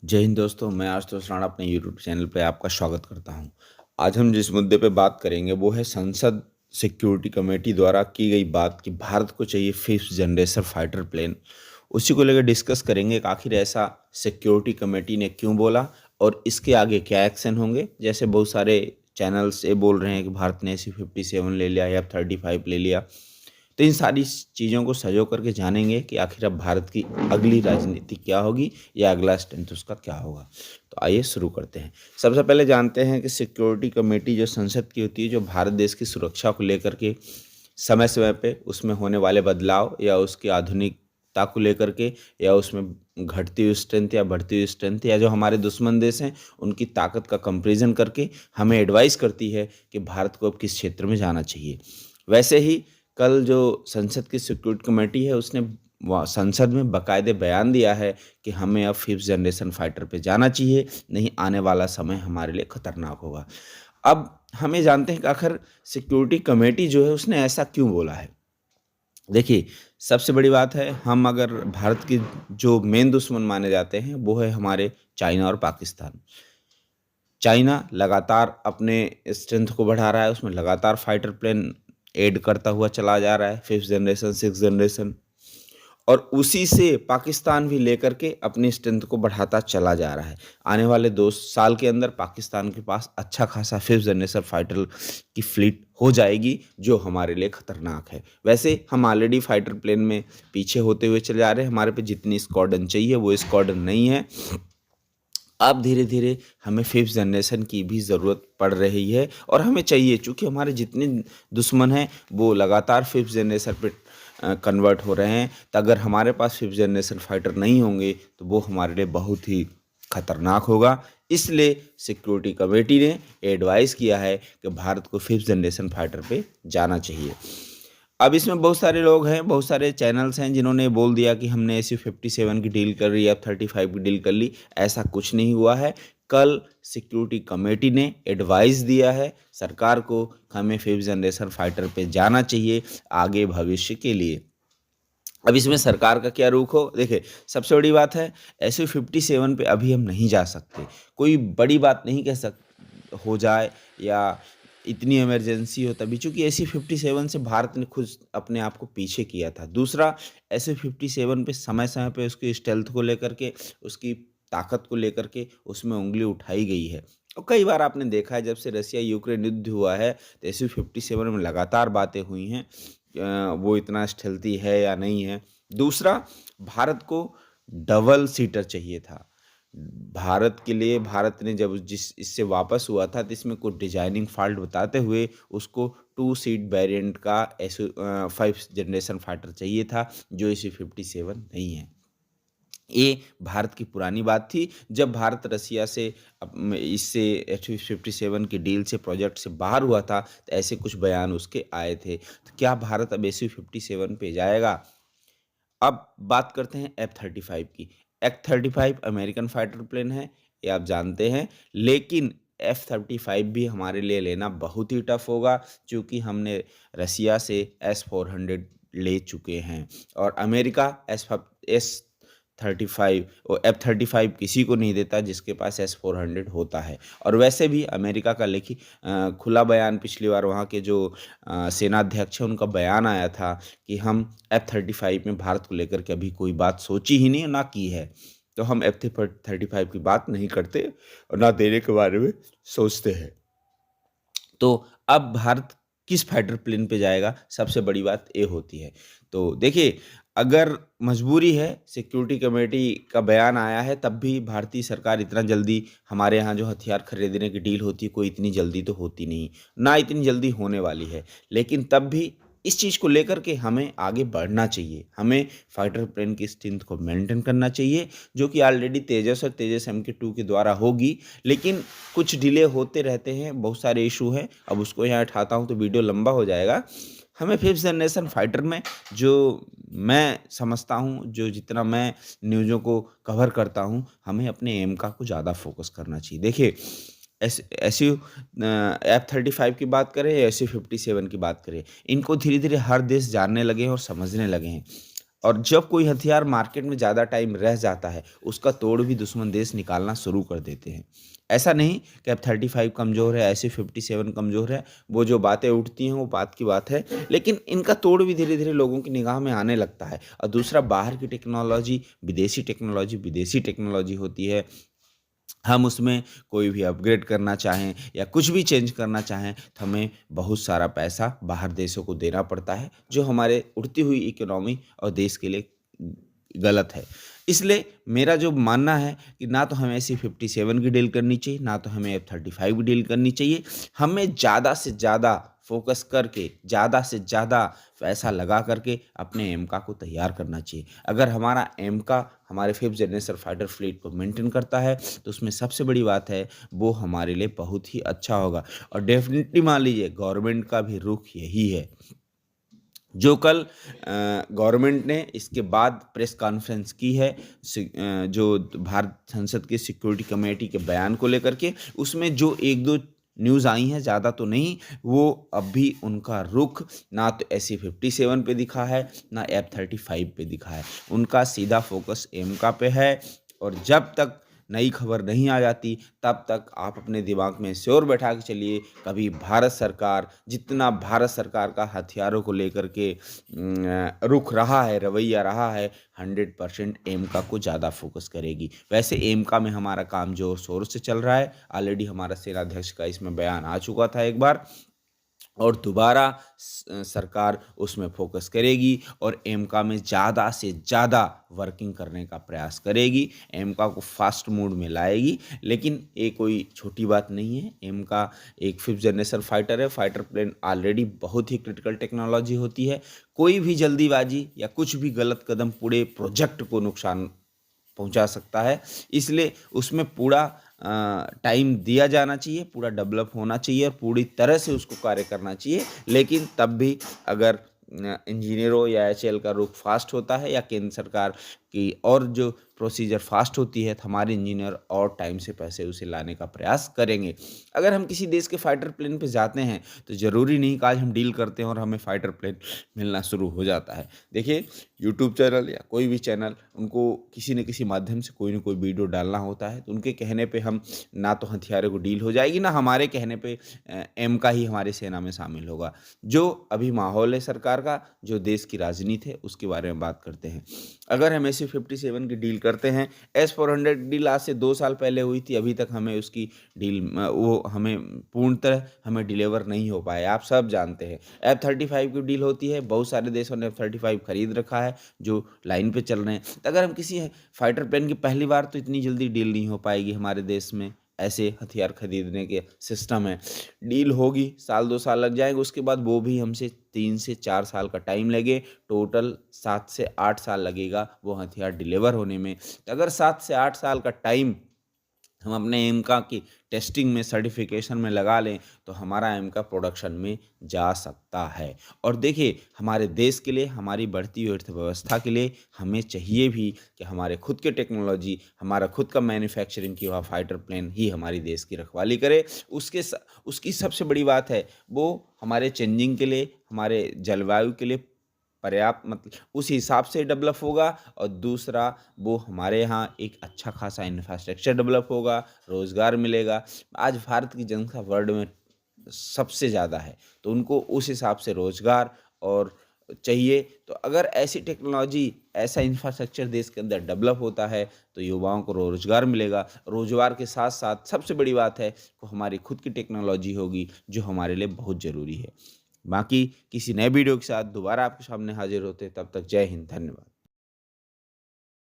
जय हिंद दोस्तों, मैं आशुतोष राणा अपने यूट्यूब चैनल पे आपका स्वागत करता हूं। आज हम जिस मुद्दे पे बात करेंगे वो है संसद सिक्योरिटी कमेटी द्वारा की गई बात कि भारत को चाहिए फिफ्थ जनरेशन फाइटर प्लेन। उसी को लेकर डिस्कस करेंगे कि आखिर ऐसा सिक्योरिटी कमेटी ने क्यों बोला और इसके आगे क्या एक्शन होंगे। जैसे बहुत सारे चैनल्स ये बोल रहे हैं कि भारत ने AC-57 ले लिया या F-35 ले लिया। तो इन सारी चीज़ों को सँजो करके जानेंगे कि आखिर अब भारत की अगली राजनीति क्या होगी या अगला स्टैंड उसका क्या होगा। तो आइए शुरू करते हैं। सबसे पहले जानते हैं कि सिक्योरिटी कमेटी जो संसद की होती है, जो भारत देश की सुरक्षा को लेकर के समय-समय पे उसमें होने वाले बदलाव या उसकी आधुनिकता को लेकर के या उसमें घटती हुई स्ट्रेंथ या बढ़ती हुई स्ट्रेंथ या जो हमारे दुश्मन देश हैं, उनकी ताकत का कंपैरिज़न करके हमें एडवाइस करती है कि भारत को अब किस क्षेत्र में जाना चाहिए। वैसे ही कल जो संसद की सिक्योरिटी कमेटी है उसने संसद में बाकायदे बयान दिया है कि हमें अब फिफ्थ जनरेशन फाइटर पे जाना चाहिए, नहीं आने वाला समय हमारे लिए खतरनाक होगा। अब हमें जानते हैं कि आखिर सिक्योरिटी कमेटी जो है उसने ऐसा क्यों बोला है। देखिए, सबसे बड़ी बात है, हम अगर भारत के जो मेन दुश्मन माने जाते हैं वो है हमारे चाइना और पाकिस्तान। चाइना लगातार अपने स्ट्रेंथ को बढ़ा रहा है, उसमें लगातार फाइटर प्लेन ऐड करता हुआ चला जा रहा है, फिफ्थ जनरेशन, सिक्स्थ जनरेशन। और उसी से पाकिस्तान भी लेकर के अपनी स्ट्रेंथ को बढ़ाता चला जा रहा है। आने वाले 2 साल के अंदर पाकिस्तान के पास अच्छा खासा फिफ्थ जनरेशन फाइटर की फ्लीट हो जाएगी, जो हमारे लिए खतरनाक है। वैसे हम ऑलरेडी फाइटर प्लेन में पीछे होते हुए चले जा रहे हैं, हमारे पे जितनी स्क्वाड्रन चाहिए वो स्क्वाड्रन नहीं है। अब धीरे-धीरे हमें फिफ्थ जनरेशन की भी ज़रूरत पड़ रही है और हमें चाहिए, चूँकि हमारे जितने दुश्मन हैं वो लगातार फिफ्थ जनरेशन पे कन्वर्ट हो रहे हैं। तो अगर हमारे पास फिफ्थ जनरेशन फाइटर नहीं होंगे तो वो हमारे लिए बहुत ही खतरनाक होगा। इसलिए सिक्योरिटी कमेटी ने एडवाइस किया है कि भारत को फिफ्थ जनरेशन फाइटर पे जाना चाहिए। अब इसमें बहुत सारे लोग हैं, बहुत सारे चैनल्स हैं जिन्होंने बोल दिया कि हमने AC-57 की डील कर ली, F-35 की डील कर ली। ऐसा कुछ नहीं हुआ है। कल सिक्योरिटी कमेटी ने एडवाइस दिया है सरकार को, हमें फिफ्थ जनरेशन फाइटर पे जाना चाहिए आगे भविष्य के लिए। अब इसमें सरकार का क्या रुख हो, देखिए सबसे बड़ी बात है, AC-57 पे अभी हम नहीं जा सकते। कोई बड़ी बात नहीं कह सक हो जाए या इतनी इमरजेंसी हो तभी, चूँकि AC-57 से भारत ने खुद अपने आप को पीछे किया था। दूसरा, AC-57 पे समय-समय पे उसकी स्टेल्थ को लेकर के, उसकी ताकत को लेकर के उसमें उँगली उठाई गई है। और कई बार आपने देखा है, जब से रसिया यूक्रेन युद्ध हुआ है तो AC-57 में लगातार बातें हुई हैं वो इतना स्टेल्थी है या नहीं है। दूसरा, भारत को डबल सीटर चाहिए था। भारत के लिए भारत ने जब जिस इससे वापस हुआ था तो इसमें कुछ डिजाइनिंग फॉल्ट बताते हुए उसको 2 सीट वेरिएंट का 5 जनरेशन फाइटर चाहिए था, जो AC-57 नहीं है। ये भारत की पुरानी बात थी। जब भारत रसिया से इससे AC-57 की डील से, प्रोजेक्ट से बाहर हुआ था तो ऐसे कुछ बयान उसके आए थे। तो क्या भारत अब AC-57 पे जाएगा? अब बात करते हैं F-35 की। F-35 अमेरिकन फाइटर प्लेन है, ये आप जानते हैं, लेकिन F-35 भी हमारे लिए लेना बहुत ही टफ होगा, क्योंकि हमने रसिया से S-400 ले चुके हैं और अमेरिका S-35 और F-35 किसी को नहीं देता जिसके पास S-400 होता है। और वैसे भी अमेरिका का खुला बयान, पिछली बार वहाँ के जो सेनाध्यक्ष हैं उनका बयान आया था कि हम F-35 में भारत को लेकर के अभी कोई बात सोची ही नहीं और ना की है। तो हम F-35 की बात नहीं करते और ना देने के बारे में सोचते हैं। तो अब भारत किस फाइटर प्लेन पे जाएगा, सबसे बड़ी बात ये होती है। तो देखिए, अगर मजबूरी है, सिक्योरिटी कमेटी का बयान आया है, तब भी भारतीय सरकार इतना जल्दी, हमारे यहाँ जो हथियार खरीदने की डील होती है कोई इतनी जल्दी तो होती नहीं, ना इतनी जल्दी होने वाली है। लेकिन तब भी इस चीज़ को लेकर के हमें आगे बढ़ना चाहिए। हमें फाइटर प्लेन की स्ट्रेंथ को मेंटेन करना चाहिए, जो कि ऑलरेडी तेजस और तेजस MK2 के द्वारा होगी। लेकिन कुछ डिले होते रहते हैं, बहुत सारे इशू हैं। अब उसको यहाँ उठाता हूँ तो वीडियो लंबा हो जाएगा। हमें फिफ्थ जनरेशन फाइटर में, जो मैं समझता हूँ, जो जितना मैं न्यूज़ों को कवर करता हूँ, हमें अपने एम का को ज़्यादा फोकस करना चाहिए। देखिए, F-35 की बात करें या AC-57 की बात करें, इनको धीरे धीरे हर देश जानने लगे हैं और समझने लगे हैं। और जब कोई हथियार मार्केट में ज़्यादा टाइम रह जाता है, उसका तोड़ भी दुश्मन देश निकालना शुरू कर देते हैं। ऐसा नहीं कि अब 35 कमज़ोर है, ऐसे 57 कमज़ोर है, वो जो बातें उठती हैं वो बात की बात है, लेकिन इनका तोड़ भी धीरे-धीरे लोगों की निगाह में आने लगता है। और दूसरा, बाहर की टेक्नोलॉजी, विदेशी टेक्नोलॉजी होती है। हम उसमें कोई भी अपग्रेड करना चाहें या कुछ भी चेंज करना चाहें, तो हमें बहुत सारा पैसा बाहर देशों को देना पड़ता है, जो हमारे उठती हुई इकोनॉमी और देश के लिए गलत है। इसलिए मेरा जो मानना है कि ना तो हमें C-57 की डील करनी चाहिए, ना तो हमें F-35 की डील करनी चाहिए। हमें ज़्यादा से ज़्यादा फ़ोकस करके, ज़्यादा से ज़्यादा पैसा लगा करके अपने एमका को तैयार करना चाहिए। अगर हमारा एमका हमारे 5th जनरेशन फाइटर फ्लीट को मेंटेन करता है, तो उसमें सबसे बड़ी बात है, वो हमारे लिए बहुत ही अच्छा होगा। और डेफ़िनिटली मान लीजिए गवर्नमेंट का भी रुख यही है। जो कल गवर्नमेंट ने इसके बाद प्रेस कॉन्फ्रेंस की है, जो भारत संसद के सिक्योरिटी कमेटी के बयान को लेकर के, उसमें जो 1-2 न्यूज़ आई हैं, ज़्यादा तो नहीं, वो अभी उनका रुख ना तो SC-57 पे दिखा है, ना F-35 पे दिखा है। उनका सीधा फ़ोकस एमका पे है। और जब तक नई खबर नहीं आ जाती, तब तक आप अपने दिमाग में श्योर बैठा के चलिए, कभी भारत सरकार, जितना भारत सरकार का हथियारों को लेकर के रुख रहा है, रवैया रहा है, 100% एमका को ज़्यादा फोकस करेगी। वैसे एमका में हमारा काम ज़ोर शोर से चल रहा है, ऑलरेडी हमारा सेनाध्यक्ष का इसमें बयान आ चुका था एक बार, और दोबारा सरकार उसमें फ़ोकस करेगी और एमका में ज़्यादा से ज़्यादा वर्किंग करने का प्रयास करेगी, एमका को फास्ट मोड में लाएगी। लेकिन ये कोई छोटी बात नहीं है, एमका एक 5th जनरेशन फाइटर है, फाइटर प्लेन ऑलरेडी बहुत ही क्रिटिकल टेक्नोलॉजी होती है। कोई भी जल्दीबाजी या कुछ भी गलत कदम पूरे प्रोजेक्ट को नुकसान पहुंचा सकता है। इसलिए उसमें पूरा टाइम दिया जाना चाहिए, पूरा डेवलप होना चाहिए और पूरी तरह से उसको कार्य करना चाहिए। लेकिन तब भी अगर इंजीनियरों या एचएएल का रुख फास्ट होता है या केंद्र सरकार की और जो प्रोसीजर फास्ट होती है, तो हमारे इंजीनियर और टाइम से पैसे उसे लाने का प्रयास करेंगे। अगर हम किसी देश के फाइटर प्लेन पे जाते हैं, तो ज़रूरी नहीं कि आज हम डील करते हैं और हमें फाइटर प्लेन मिलना शुरू हो जाता है। देखिए, यूट्यूब चैनल या कोई भी चैनल, उनको किसी न किसी माध्यम से कोई न कोई वीडियो डालना होता है, तो उनके कहने पे हम ना तो हथियारों को डील हो जाएगी, ना हमारे कहने पे एमका ही हमारी सेना में शामिल होगा। जो अभी माहौल है सरकार का, जो देश की राजनीति है, उसके बारे में बात करते हैं। अगर हम SC-57 की डील करते हैं, S-400 डील आज से 2 साल पहले हुई थी, अभी तक हमें उसकी डील वो हमें पूर्णतः हमें डिलीवर नहीं हो पाया, आप सब जानते हैं। F-35 की डील होती है, बहुत सारे देशों ने F-35 खरीद रखा है, जो लाइन पे चल रहे हैं। तो अगर हम किसी फाइटर प्लेन की पहली बार, तो इतनी जल्दी डील नहीं हो पाएगी हमारे देश में, ऐसे हथियार खरीदने के सिस्टम है। डील होगी, साल 2 साल लग जाएंगे, उसके बाद वो भी हमसे 3 से 4 साल का टाइम लगे, टोटल 7 से 8 साल लगेगा वो हथियार डिलीवर होने में। तो अगर 7 से 8 साल का टाइम हम अपने एमका की टेस्टिंग में, सर्टिफिकेशन में लगा लें, तो हमारा एमका प्रोडक्शन में जा सकता है। और देखिए, हमारे देश के लिए, हमारी बढ़ती हुई अर्थव्यवस्था के लिए हमें चाहिए भी कि हमारे खुद के टेक्नोलॉजी, हमारा खुद का मैन्युफैक्चरिंग किया हुआ फाइटर प्लेन ही हमारी देश की रखवाली करे। उसकी सबसे बड़ी बात है, वो हमारे चेंजिंग के लिए, हमारे जलवायु के लिए पर्याप्त, मतलब उस हिसाब से डेवलप होगा। और दूसरा, वो हमारे यहाँ एक अच्छा खासा इंफ्रास्ट्रक्चर डेवलप होगा, रोज़गार मिलेगा। आज भारत की जनसंख्या वर्ल्ड में सबसे ज़्यादा है, तो उनको उस हिसाब से रोज़गार और चाहिए। तो अगर ऐसी टेक्नोलॉजी, ऐसा इंफ्रास्ट्रक्चर देश के अंदर डेवलप होता है, तो युवाओं को रोज़गार मिलेगा। रोज़गार के साथ साथ सबसे बड़ी बात है, वो हमारी खुद की टेक्नोलॉजी होगी, जो हमारे लिए बहुत ज़रूरी है। बाकी किसी नए वीडियो के साथ दोबारा आपके सामने हाजिर होते हैं, तब तक जय हिंद, धन्यवाद।